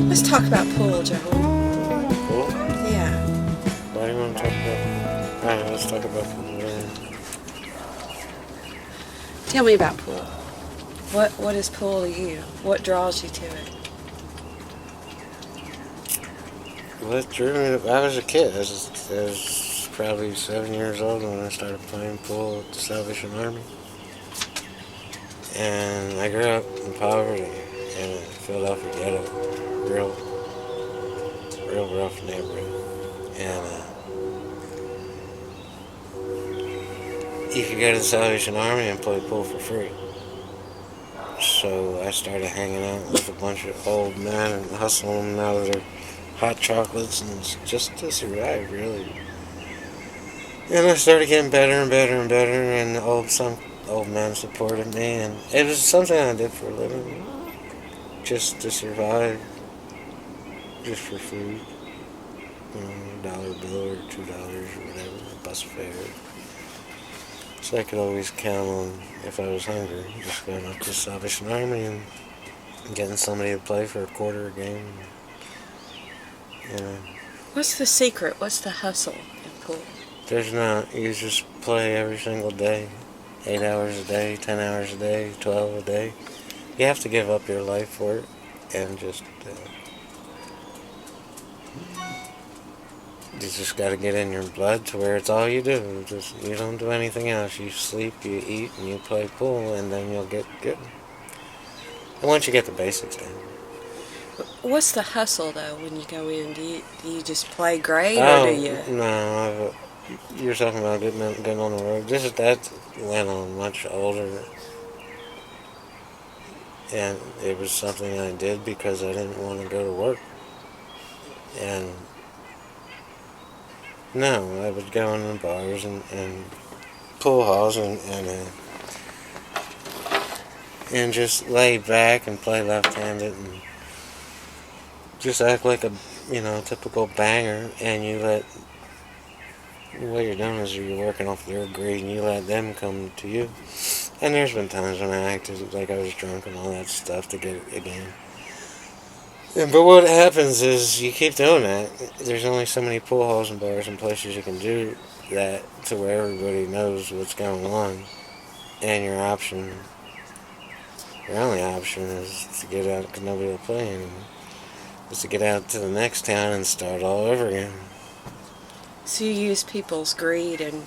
Let's talk about pool, Joel. Pool? Yeah. Why do you want to talk about? Alright, let's talk about pool. Tell me about pool. What is pool to you? What draws you to it? What drew me? I was a kid. I was probably 7 years old when I started playing pool at the Salvation Army. And I grew up in poverty in a Philadelphia ghetto, real rough neighborhood. And you could go to the Salvation Army and play pool for free. So I started hanging out with a bunch of old men and hustling them out of their hot chocolates and just to survive, really. And I started getting better and better and better, and some old men supported me, and it was something I did for a living, just to survive, just for food, $1 bill or $2 or whatever, bus fare. So I could always count on, if I was hungry, just going up to the Salvation Army and getting somebody to play for a quarter a game. What's the secret? What's the hustle in pool? There's not. You just play every single day. 8 hours a day, 10 hours a day, 12 a day. You have to give up your life for it and just... you just got to get in your blood to where it's all you do. You don't do anything else. You sleep, you eat, and you play pool, and then you'll get good. And once you get the basics down. What's the hustle, though, when you go in? Do you just play great, or do you... No, you're talking about getting on the road. That went on much older. And it was something I did because I didn't want to go to work. And no, I would go in the bars and pool halls and just lay back and play left-handed and just act like a typical banger, and what you're doing is you're working off their greed and you let them come to you. And there's been times when I acted like I was drunk and all that stuff to get it again. But what happens is you keep doing that. There's only so many pool halls and bars and places you can do that to where everybody knows what's going on. And your only option is to get out because nobody will play anymore. Is to get out to the next town and start all over again. So you use people's greed and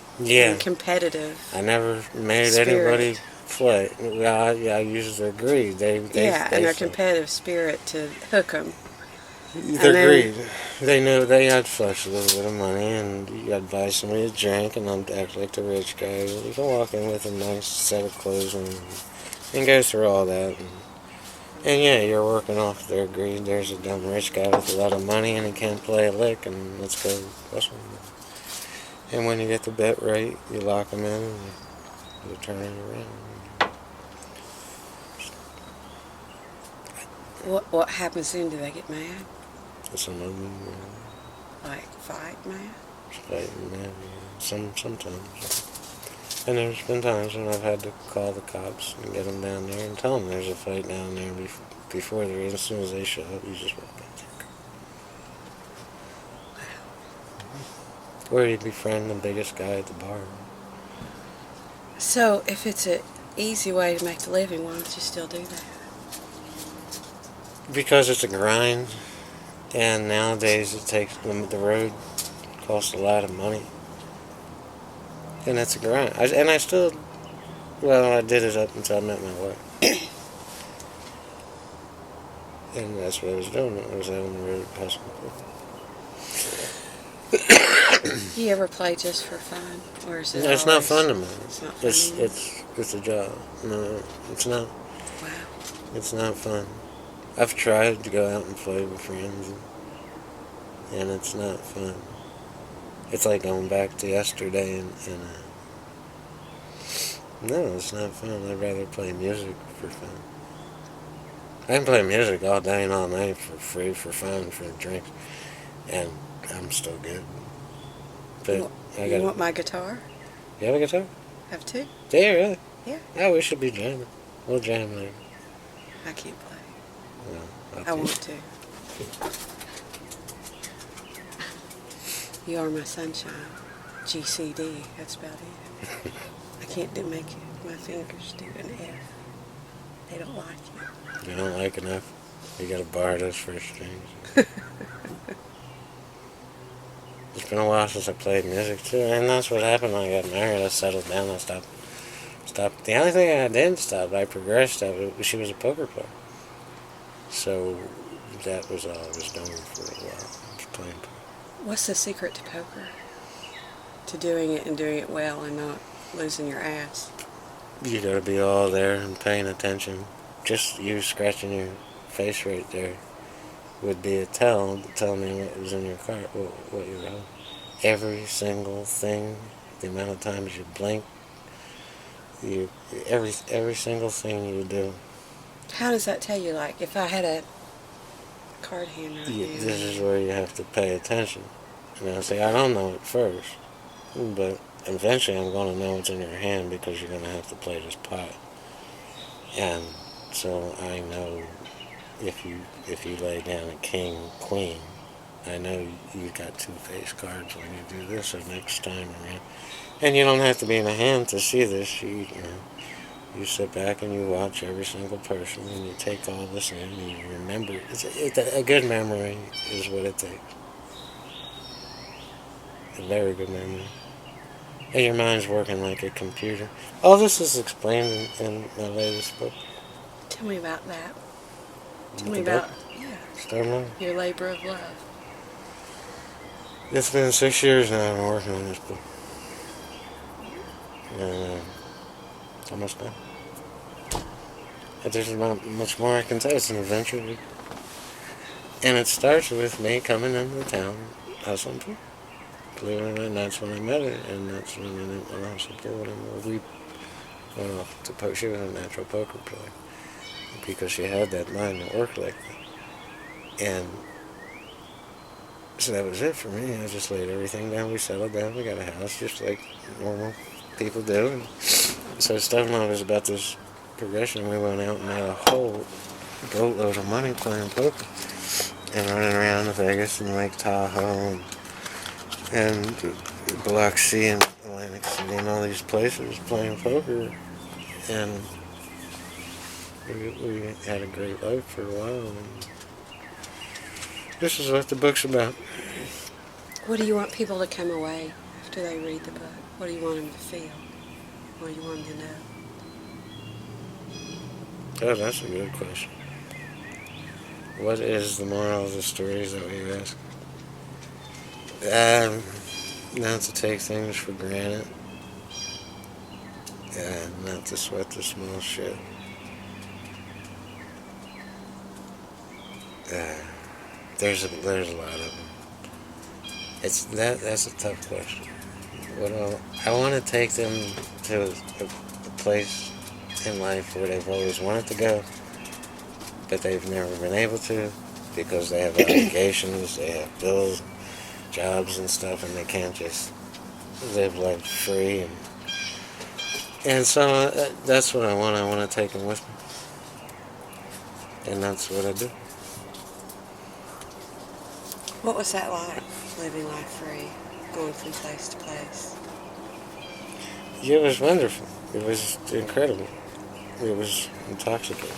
competitive. I never made spirit. Anybody play. I use their greed. They and their competitive spirit to hook them. Their greed. They knew they had flush a little bit of money, and I'd buy somebody a drink, and I'd act like the rich guy. You can walk in with a nice set of clothes and go through all that. And yeah, you're working off their greed. There's a dumb rich guy with a lot of money, and he can't play a lick, and let's go hustle him. And when you get the bet right, you lock them in, and you turn it around. What happens then? Do they get mad? Some of them, Like fight mad? Fighting mad, sometimes. And there's been times when I've had to call the cops and get them down there and tell them there's a fight down there before there is. As soon as they show up, you just walk out there. Or you befriend the biggest guy at the bar. So if it's an easy way to make a living, why don't you still do that? Because it's a grind, and nowadays the road costs a lot of money. And it's a grind. I did it up until I met my wife. And that's what I was doing. I was out on the road hustling. You ever play just for fun? Or is it It's not fun to me. It's not fun It's a job. No, it's not. Wow. It's not fun. I've tried to go out and play with friends, and it's not fun. It's like going back to yesterday, and no, it's not fun. I'd rather play music for fun. I can play music all day and all night for free, for fun, for drinks, and I'm still good. But you want my guitar? You have a guitar? Have two? Do you really? Yeah. Yeah, we should be jamming. We'll jam later. I can't play. No, I want to. You Are My Sunshine. GCD. That's about it. I can't make my fingers do an F. They don't like it. You don't like enough? You gotta borrow those first strings. It's been a while since I played music too, and that's what happened when I got married. I settled down. I stopped. The only thing I didn't stop, I progressed. She was a poker player, so that was all I was doing for a while. I was playing poker. What's the secret to poker? To doing it and doing it well and not losing your ass? You gotta be all there and paying attention. Just you scratching your face right there would be a tell to tell me what was in your card, what you wrote. Every single thing, the amount of times you blink, every single thing you do. How does that tell you? Like, if I had a card hand right now. This is where you have to pay attention. And I say, I don't know at first, but eventually I'm going to know what's in your hand because you're going to have to play this pot. And so I know if you lay down a king, queen, I know you got two face cards when you do this, so next time around. And you don't have to be in a hand to see this. You sit back and you watch every single person and you take all this in and you remember. A good memory is what it takes. A very good memory. And your mind's working like a computer. All this is explained in my latest book. Tell me about that. Tell me The about, book? yeah, your labor of love. It's been 6 years now I've been working on this book. And it's almost done. But there's not much more I can say. It's an adventure. And it starts with me coming into town, hustling people. Believe it or not, and that's when I met her, and that's when I met my hustle girl. And we went off to poker. She was a natural poker player because she had that mind that worked like that. And so that was it for me. I just laid everything down. We settled down. We got a house just like normal people do. And so Stefan was about this progression. We went out and made a whole boatload of money playing poker and running around to Vegas and Lake Tahoe and Biloxi and Atlantic City and all these places playing poker. And we had a great life for a while. And this is what the book's about. What do you want people to come away after they read the book? What do you want them to feel? What do you want them to know? Oh, that's a good question. What is the moral of the stories that we ask? Not to take things for granted. And not to sweat the small shit. There's a lot of them. That's a tough question. I want to take them to a place in life where they've always wanted to go, but they've never been able to because they have obligations, they have bills, jobs and stuff, and they can't just live life free. And so that's what I want. I want to take them with me, and that's what I do. What was that like, living life free, going from place to place? It was wonderful. It was incredible. It was intoxicating.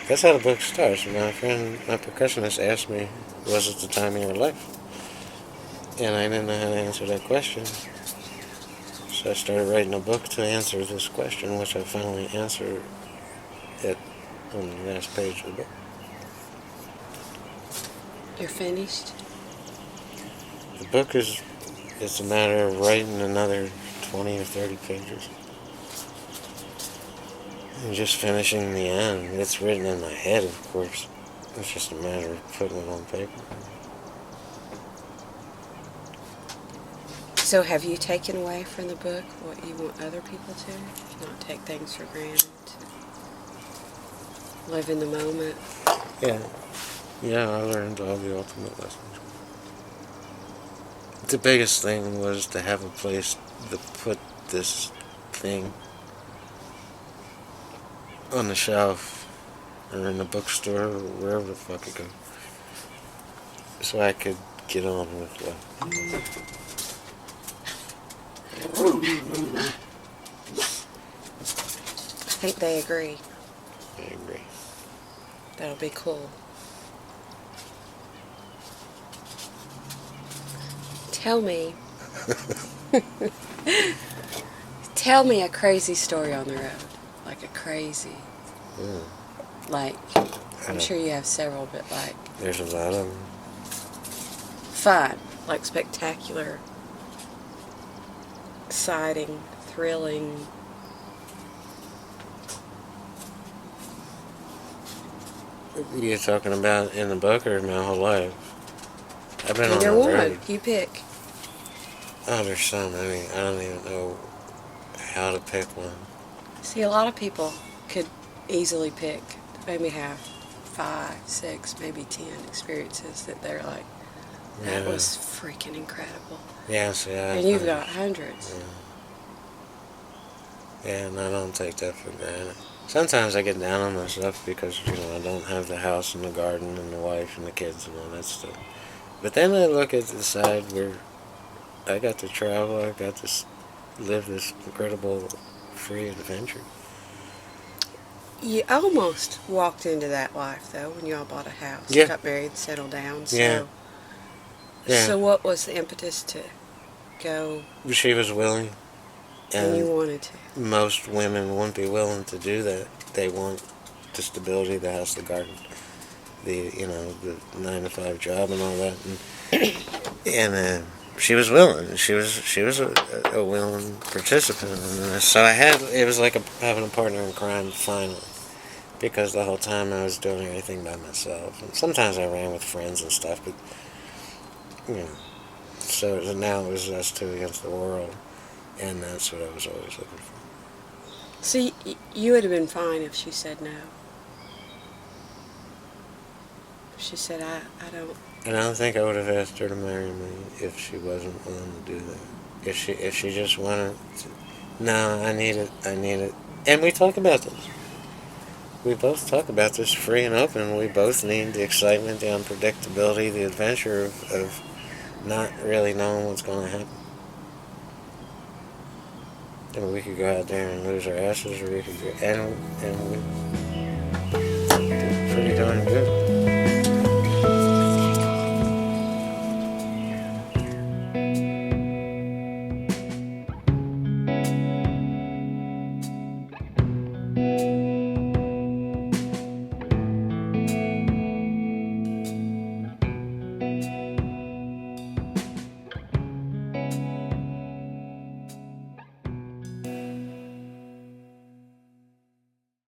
That's how the book starts. My percussionist asked me, was it the time of your life? And I didn't know how to answer that question. So I started writing a book to answer this question, which I finally answered on the last page of the book. You're finished? The book it's a matter of writing another 20 or 30 pages. And just finishing the end. It's written in my head, of course. It's just a matter of putting it on paper. So have you taken away from the book what you want other people to? Not take things for granted? Live in the moment? Yeah. Yeah, I learned all the ultimate lessons. the biggest thing was to have a place to put this thing on the shelf or in the bookstore or wherever the fuck it goes, so I could get on with life. I think they agree. I agree. That'll be cool. Tell me. Tell me a crazy story on the road. Like a crazy. Like, I'm sure you have several, but like. There's a lot of them. Fun. Like spectacular. Exciting. Thrilling. You're talking about in the book or my whole life? I've been Either on the one. road. You pick. Oh, there's some. I mean, I don't even know how to pick one. See, a lot of people could easily pick, maybe have 5, 6, maybe 10 experiences that they're like, that Yeah. was freaking incredible. Yeah, see, And you've got hundreds. Yeah, and I don't take that for granted. Sometimes I get down on myself because, I don't have the house and the garden and the wife and the kids and all that stuff. But then I look at the side where I got to travel, I got to live this incredible free adventure. You almost walked into that life, though, when you all bought a house, Yeah. got married, settled down. So, Yeah. So what was the impetus to go She was willing. and you wanted to? Most women won't be willing to do that. They want the stability, the house, the garden, the 9-to-5 job and all that. And she was willing. She was a willing participant in this. So it was like having a partner in crime finally, because the whole time I was doing everything by myself. And sometimes I ran with friends and stuff, but so now it was us two against the world, and that's what I was always looking for. See, you would have been fine if she said no. If she said, I don't. And I don't think I would have asked her to marry me if she wasn't willing to do that. If she just wanted to, no, I need it. And we talk about this. We both talk about this free and open. We both need the excitement, the unpredictability, the adventure of not really knowing what's going to happen. And we could go out there and lose our asses, or we could go, and we did pretty darn good.